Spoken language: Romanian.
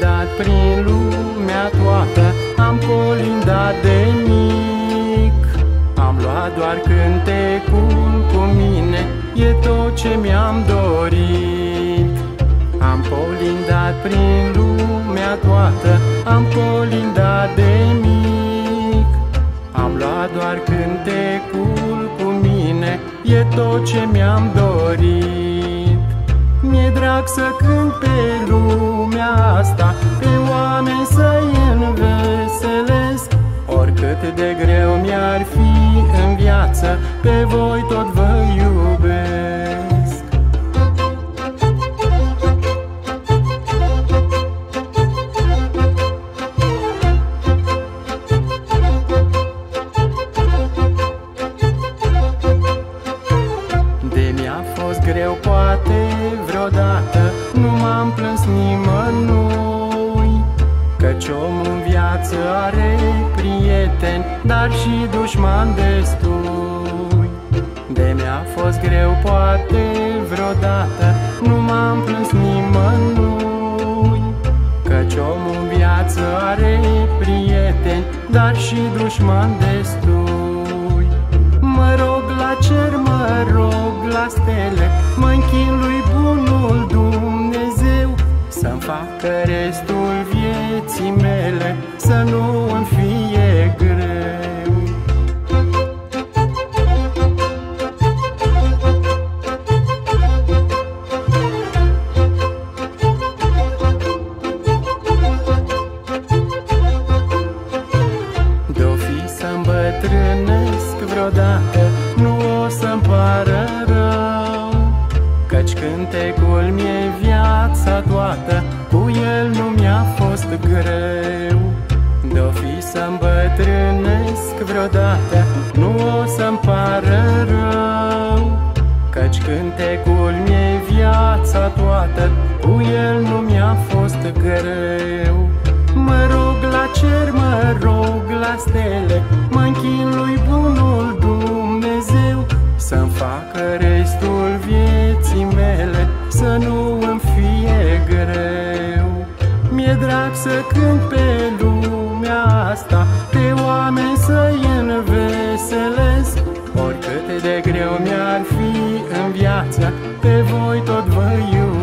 colindat prin lumea toată, am colindat de mic. Am luat doar cântecul cu mine, e tot ce mi-am dorit. Am colindat prin lumea toată, am colindat de mic. Am luat doar cântecul cu mine, e tot ce mi-am dorit. Mi-e drag să cânt pe lumea asta, pe oameni să-i înveselesc. Oricât de greu mi-ar fi în viață, pe voi tot vă iubesc. De mi-a fost greu poate vreodată, nu m-am plâns nimănui, căci omul în viață are prieteni, dar și dușmani destui. De mi-a fost greu poate vreodată, nu m-am plâns nimănui, căci omul în viață are prieteni, dar și dușmani destui. Mă rog la cer, mă rog la stele, mă închin lui bunul Dumnezeu, să-mi facă restul vieții mele să nu îmi fie greu. De-o fi să-mi bătrânesc vreodată, nu o să-mi pară rău, căci cântecul mi-e viața toată, cu el nu mi-a fost greu. De-o fi să-mi bătrânesc vreodată, nu o să-mi pară rău, căci cântecul mi-e viața toată, cu el nu mi-a fost greu. Mă rog la cer, mă rog la stele, mă închin lui bunul Dumnezeu, să-mi facă restul vieții mele să nu îmi fie greu. Mi-e drag să cânt pe lumea asta, pe oameni să-i înveselesc. Oricât de greu mi-ar fi în viață, pe voi tot vă iubesc.